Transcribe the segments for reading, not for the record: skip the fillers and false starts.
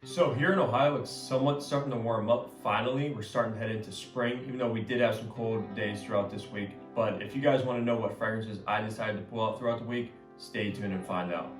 So here in Ohio, it's somewhat starting to warm up. Finally, we're starting to head into spring, even though we did have some cold days throughout this week. But if you guys want to know what fragrances I decided to pull out throughout the week, stay tuned and find out.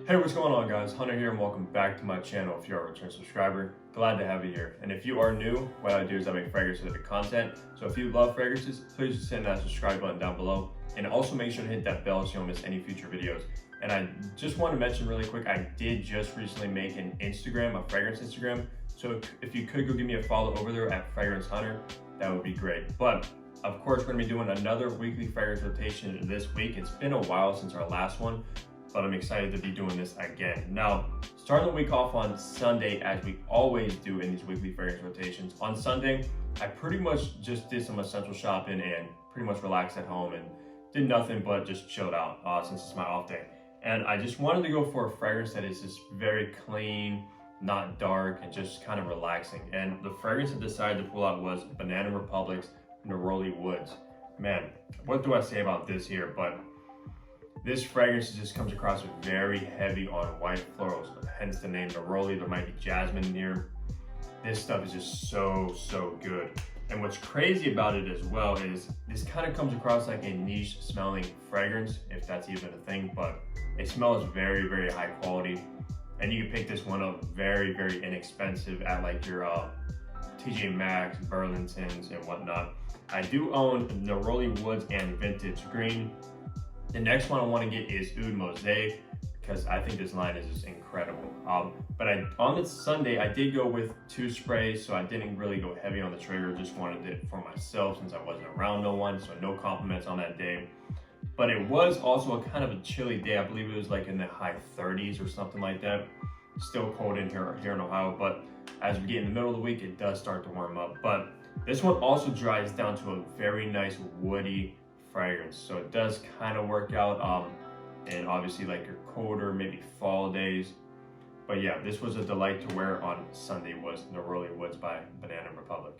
Hey, what's going on, guys? Hunter here, and welcome back to my channel. If you're a return subscriber, glad to have you here. And if you are new, what I do is I make fragrance-related content. So if you love fragrances, please just hit that subscribe button down below. And also make sure to hit that bell so you don't miss any future videos. And I just want to mention really quick, I did just recently make an Instagram, a fragrance Instagram. So if you could go give me a follow over there at Fragrance Hunter, that would be great. But of course, we're gonna be doing another weekly fragrance rotation this week. It's been a while since our last one, but I'm excited to be doing this again. Now, starting the week off on Sunday, as we always do in these weekly fragrance rotations. On Sunday, I pretty much just did some essential shopping and pretty much relaxed at home and did nothing but just chilled out since it's my off day. And I just wanted to go for a fragrance that is just very clean, not dark, and just kind of relaxing. And the fragrance I decided to pull out was Banana Republic's Neroli Woods. Man, what do I say about this here? But this fragrance just comes across very heavy on white florals, hence the name Neroli. There might be jasmine in here. This stuff is just so good. And what's crazy about it as well is this kind of comes across like a niche smelling fragrance, if that's even a thing, but it smells very high quality. And you can pick this one up very inexpensive at like your TJ Maxx, Burlington's, and whatnot. I do own Neroli Woods and Vintage Green. The next one I want to get is Oud Mosaic, because I think this line is just incredible. But on this Sunday, I did go with 2 sprays, so I didn't really go heavy on the trigger, just wanted it for myself since I wasn't around no one, so no compliments on that day. But it was also a kind of a chilly day. I believe it was like in the high 30s or something like that. Still cold in here in Ohio, but as we get in the middle of the week, it does start to warm up. But this one also dries down to a very nice woody fragrance, so it does kind of work out and obviously like your colder, maybe fall days. But yeah, this was a delight to wear on Sunday, was Neroli Woods by Banana Republic.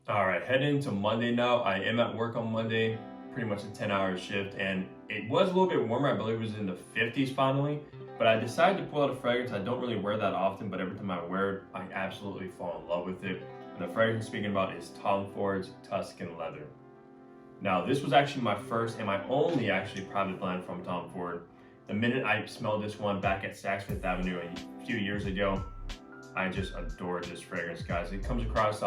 All right, heading into Monday now. I am at work on Monday, pretty much a 10-hour shift, and it was a little bit warmer. I believe it was in the 50s finally, but I decided to pull out a fragrance I don't really wear that often, but every time I wear it, I absolutely fall in love with it. And the fragrance I'm speaking about is Tom Ford's Tuscan Leather. Now, this was actually my first and my only actually private blend from Tom Ford. The minute I smelled this one back at Saks Fifth Avenue a few years ago, I just adored this fragrance, guys. It comes across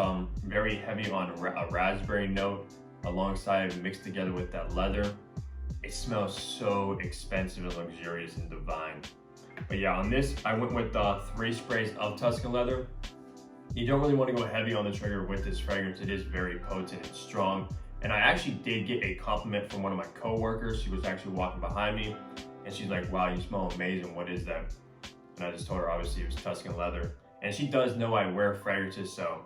very heavy on a raspberry note alongside mixed together with that leather. It smells so expensive and luxurious and divine. But yeah, on this, I went with 3 sprays of Tuscan Leather. You don't really want to go heavy on the trigger with this fragrance. It is very potent and strong. And I actually did get a compliment from one of my coworkers. She was actually walking behind me and she's like, "Wow, you smell amazing. What is that?" And I just told her obviously it was Tuscan Leather. And she does know I wear fragrances, so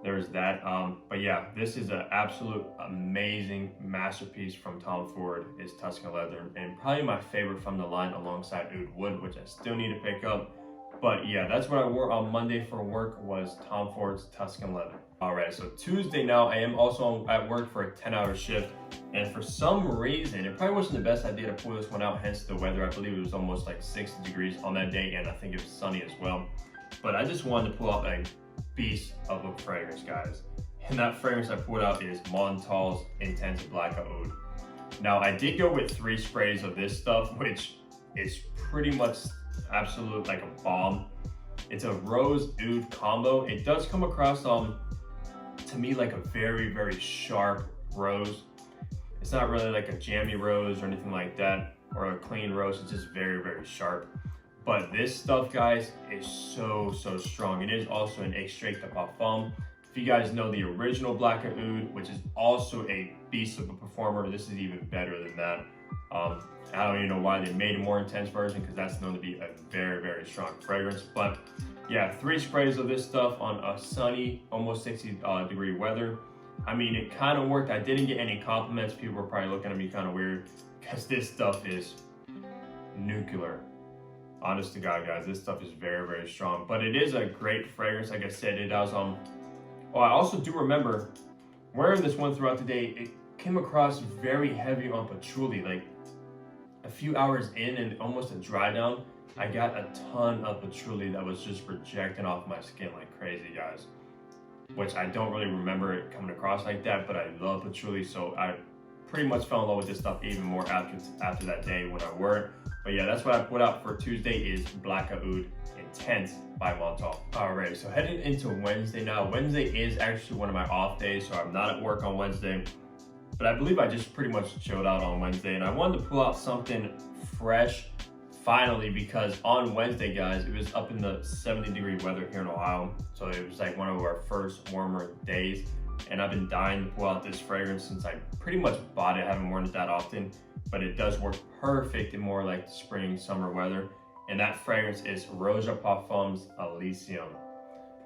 there's that. But yeah, this is an absolute amazing masterpiece from Tom Ford, is Tuscan Leather. And probably my favorite from the line alongside Oud Wood, which I still need to pick up. But yeah, that's what I wore on Monday for work, was Tom Ford's Tuscan Leather. All right, so Tuesday now, I am also at work for a 10-hour shift. And for some reason, it probably wasn't the best idea to pull this one out, hence the weather. I believe it was almost like 60 degrees on that day, and I think it was sunny as well. But I just wanted to pull out a beast of a fragrance, guys. And that fragrance I pulled out is Montal's Intense Black Oud. Now, I did go with 3 sprays of this stuff, which is pretty much absolute like a bomb. It's a rose oud combo. It does come across to me like a very sharp rose. It's not really like a jammy rose or anything like that, or a clean rose. It's just very sharp. But this stuff, guys, is so strong. It is also an extrait de parfum. If you guys know the original Black Oud, which is also a beast of a performer, this is even better than that. I don't even know why they made a more intense version, because that's known to be a very strong fragrance. But yeah, 3 sprays of this stuff on a sunny, almost 60 degree weather. I mean, it kind of worked. I didn't get any compliments. People were probably looking at me kind of weird, because this stuff is nuclear. Honest to God, guys, this stuff is very strong. But it is a great fragrance. Like I said, it has oh, I also do remember wearing this one throughout the day. It came across very heavy on patchouli. Like, a few hours in and almost a dry down, I got a ton of patchouli that was just projecting off my skin like crazy, guys. Which I don't really remember it coming across like that, but I love patchouli, so I pretty much fell in love with this stuff even more after that day when I wore it. But yeah, that's what I put out for Tuesday is Black Oud Intense by Montal. Alright, so heading into Wednesday now. Wednesday is actually one of my off days, so I'm not at work on Wednesday. But I believe I just pretty much chilled out on Wednesday, and I wanted to pull out something fresh finally, because on Wednesday, guys, it was up in the 70-degree weather here in Ohio. So it was like one of our first warmer days, and I've been dying to pull out this fragrance since I pretty much bought it. I haven't worn it that often, but it does work perfect in more like spring, summer weather. And that fragrance is Roja Parfums Elysium.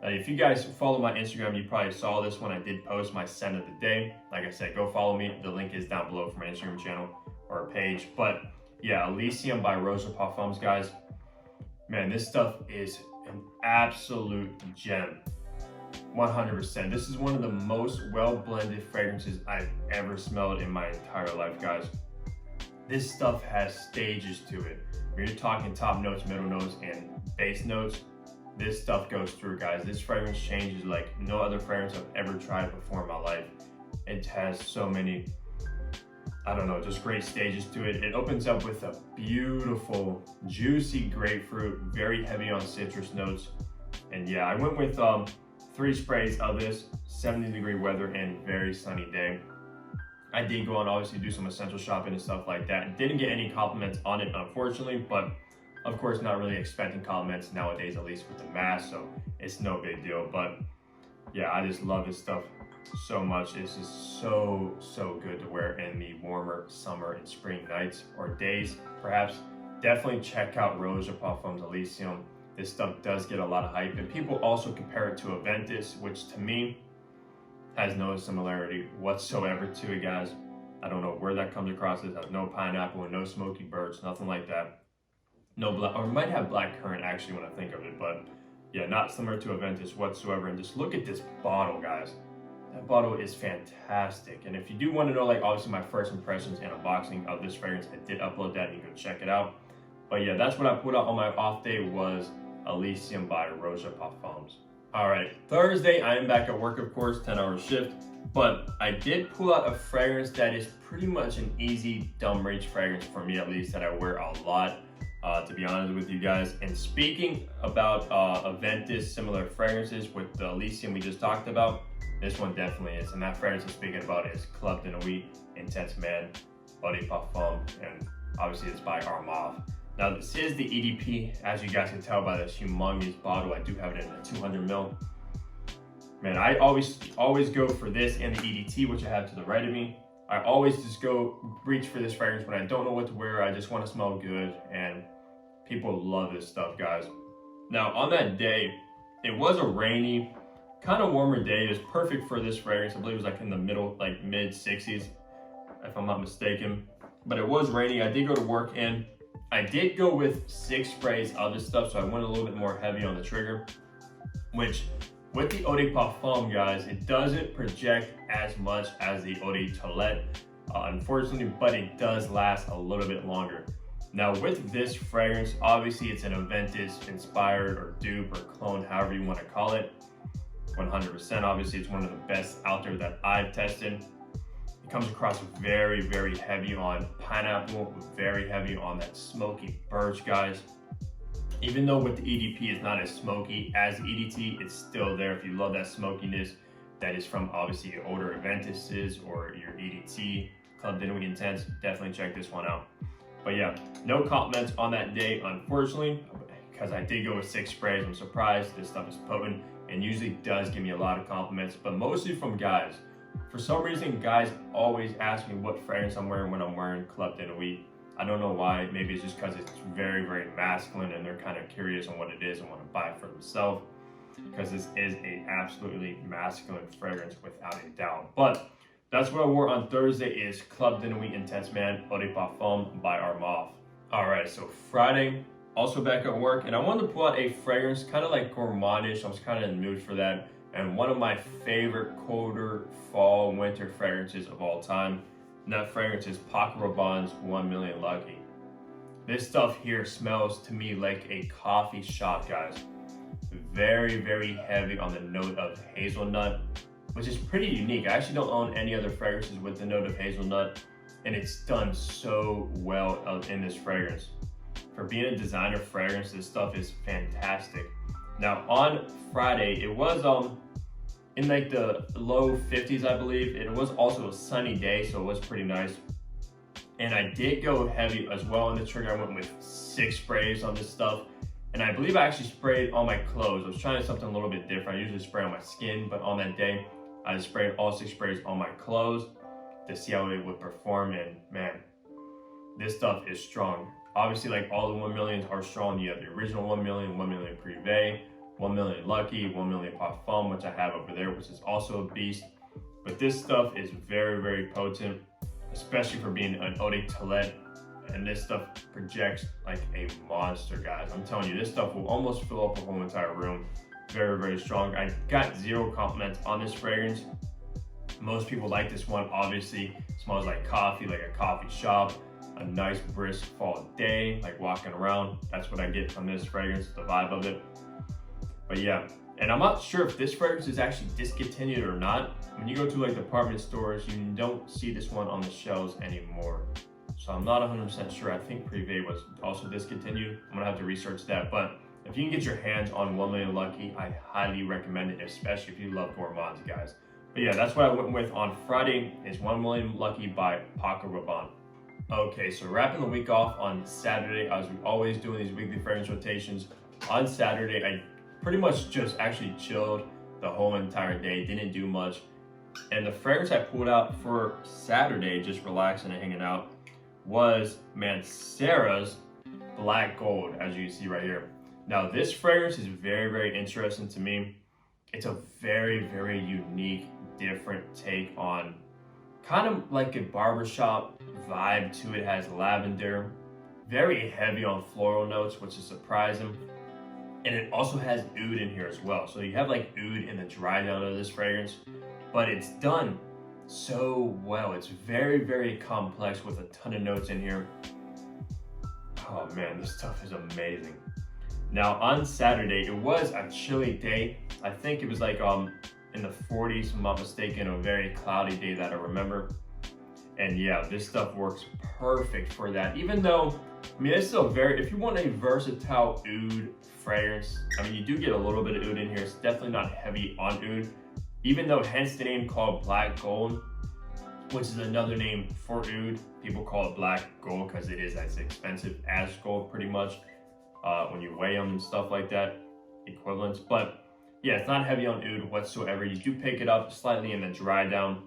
Now, if you guys follow my Instagram, you probably saw this when I did post my scent of the day. Like I said, go follow me. The link is down below for my Instagram channel or page. But yeah, Elysium by Roja Parfums, guys. Man, this stuff is an absolute gem. 100%. This is one of the most well-blended fragrances I've ever smelled in my entire life, guys. This stuff has stages to it. When you're talking top notes, middle notes, and base notes, this stuff goes through, guys. This fragrance changes like no other fragrance I've ever tried before in my life. It has so many, I don't know, just great stages to it. It opens up with a beautiful, juicy grapefruit, very heavy on citrus notes. And yeah, I went with 3 sprays of this, 70-degree weather and very sunny day. I did go on, obviously, do some essential shopping and stuff like that. Didn't get any compliments on it, unfortunately, but of course, not really expecting compliments nowadays, at least with the mask, so it's no big deal. But yeah, I just love this stuff so much. This is so good to wear in the warmer summer and spring nights or days, perhaps. Definitely check out Roja Parfums Elysium. This stuff does get a lot of hype, and people also compare it to aventus, which to me has no similarity whatsoever to it, guys. I don't know where that comes across. It has no pineapple and no smoky birch, nothing like that. No black, or it might have black currant actually when I think of it, but yeah, not similar to aventus whatsoever. And just look at this bottle, guys. That bottle is fantastic. And if you do want to know, like, obviously my first impressions and unboxing of this fragrance, I did upload that, and you can go check it out. But yeah, that's what I put out on my off day was Elysium by Roja Parfums. All right, Thursday, I am back at work, of course, 10-hour shift, but I did pull out a fragrance that is pretty much an easy dumb reach fragrance for me, at least, that I wear a lot, to be honest with you guys. And speaking about aventus similar fragrances with the Elysium we just talked about, this one definitely is. And that fragrance I'm speaking about is Club de Nuit Intense Man Eau de Parfum, and obviously it's by Armand. Now, this is the EDP, as you guys can tell by this humongous bottle. I do have it in a 200 ml. Man, I always go for this and the EDT, which I have to the right of me. I always just go reach for this fragrance when I don't know what to wear. I just want to smell good, and people love this stuff, guys. Now, on that day, it was a rainy, kind of warmer day. It was perfect for this fragrance. I believe it was like in the middle, like mid 60s, if I'm not mistaken. But it was rainy. I did go to work, and I did go with 6 sprays of this stuff, so I went a little bit more heavy on the trigger, which with the Eau de Parfum, guys, it doesn't project as much as the Eau de Toilette, unfortunately, but it does last a little bit longer. Now, with this fragrance, obviously it's an aventus inspired or dupe or clone, however you want to call it. 100%, obviously it's one of the best out there that I've tested. It comes across very, very heavy on pineapple, very heavy on that smoky birch, guys. Even though with the EDP it's not as smoky as the EDT, it's still there. If you love that smokiness that is from obviously your older aventuses or your EDT, Club de Nuit Intense, definitely check this one out. But yeah, no compliments on that day, unfortunately, because I did go with 6 sprays. I'm surprised. This stuff is potent and usually does give me a lot of compliments, but mostly from guys. For some reason, guys always ask me what fragrance I'm wearing when I'm wearing Club de Nuit. I don't know why. Maybe it's just because it's very, very masculine and they're kind of curious on what it is and want to buy it for themselves, because this is a absolutely masculine fragrance without a doubt. But that's what I wore on Thursday is Club de Nuit Intense Man Eau de Parfum by Armand. All right, so Friday, also back at work, and I wanted to pull out a fragrance kind of like gourmandish. I was kind of in the mood for that. And one of my favorite colder fall winter fragrances of all time. And that fragrance is Paco Rabanne's 1 Million Lucky. This stuff here smells to me like a coffee shop, guys. Very, very heavy on the note of hazelnut, which is pretty unique. I actually don't own any other fragrances with the note of hazelnut, and it's done so well in this fragrance. For being a designer fragrance, this stuff is fantastic. Now on Friday, it was in like the low 50s, I believe. It was also a sunny day, so it was pretty nice. And I did go heavy as well on the trigger. I went with 6 sprays on this stuff. And I believe I actually sprayed on my clothes. I was trying something a little bit different. I usually spray on my skin, but on that day, I sprayed all 6 sprays on my clothes to see how it would perform. And man, this stuff is strong. Obviously, like all the 1 millions are strong. You have the original 1 million, 1 million privé, 1 million lucky, 1 million parfum, which I have over there, which is also a beast. But this stuff is very, very potent, especially for being an eau de toilette. And this stuff projects like a monster, guys. I'm telling you, this stuff will almost fill up a whole entire room. Very, very strong. I got 0 compliments on this fragrance. Most people like this one. Obviously, it smells like coffee, like a coffee shop. A nice brisk fall day, like walking around. That's what I get from this fragrance, the vibe of it. But yeah, and I'm not sure if this fragrance is actually discontinued or not. When you go to like department stores, you don't see this one on the shelves anymore. So I'm not 100% sure. I think Privé was also discontinued. I'm gonna have to research that. But if you can get your hands on 1 million lucky, I highly recommend it, especially if you love gourmands, guys. But yeah, that's what I went with on Friday, is 1 million lucky by Paco Rabanne. Okay, so wrapping the week off on Saturday, as we always do in these weekly fragrance rotations. On Saturday, I pretty much just actually chilled the whole entire day, didn't do much. And the fragrance I pulled out for Saturday, just relaxing and hanging out, was Mancera's Black Gold, as you can see right here. Now this fragrance is very, very interesting to me. It's a very, very unique, different take on kind of like a barbershop vibe to it. It has lavender, very heavy on floral notes, which is surprising. And it also has oud in here as well. So you have like oud in the dry down of this fragrance, but it's done so well. It's very, very complex with a ton of notes in here. Oh man, this stuff is amazing. Now on Saturday, it was a chilly day. I think it was like in the 40s, if I'm not mistaken, a very cloudy day that I remember. And yeah, this stuff works perfect for that. Even though, I mean, it's still very, if you want a versatile oud fragrance, I mean, you do get a little bit of oud in here. It's definitely not heavy on oud, even though hence the name called Black Gold, which is another name for oud. People call it Black Gold because it is as expensive as gold pretty much when you weigh them and stuff like that, equivalents. But yeah, it's not heavy on oud whatsoever. You do pick it up slightly in the dry down,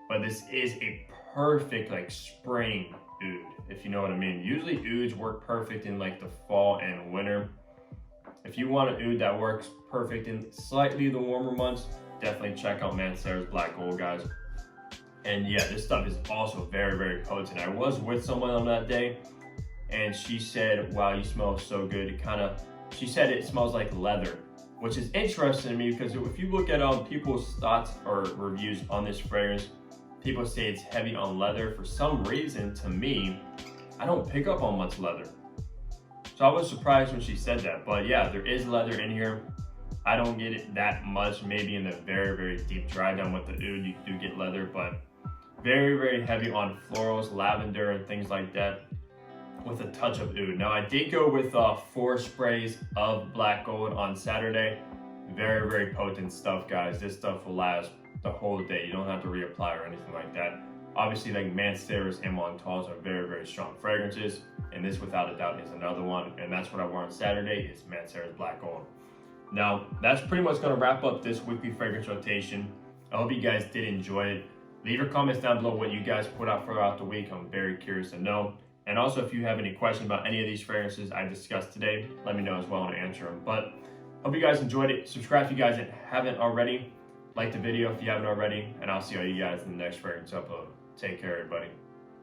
but this is a perfect like spring oud, if you know what I mean. Usually ouds work perfect in like the fall and winter. If you want an oud that works perfect in slightly the warmer months, definitely check out Mancera's Black Gold, guys. And yeah, this stuff is also very, very potent. I was with someone on that day, and she said, wow, you smell so good. It kind of, she said it smells like leather, which is interesting to me because if you look at people's thoughts or reviews on this fragrance, people say it's heavy on leather. For some reason, to me, I don't pick up on much leather. So I was surprised when she said that, but yeah, there is leather in here. I don't get it that much, maybe in the very, very deep dry down with the oud, you do get leather, but very, very heavy on florals, lavender, and things like that with a touch of oud. Now I did go with 4 sprays of Black Gold on Saturday. Very, very potent stuff, guys. This stuff will last the whole day. You don't have to reapply or anything like that. Obviously, like Mancera's and Montals are very, very strong fragrances, and this without a doubt is another one, and that's what I wore on Saturday, is Mancera's Black Gold. Now, that's pretty much gonna wrap up this weekly fragrance rotation. I hope you guys did enjoy it. Leave your comments down below what you guys put out throughout the week. I'm very curious to know. And also, if you have any questions about any of these fragrances I discussed today, let me know as well and answer them. But hope you guys enjoyed it. Subscribe if you guys haven't already. Like the video if you haven't already. And I'll see all you guys in the next fragrance upload. Take care, everybody.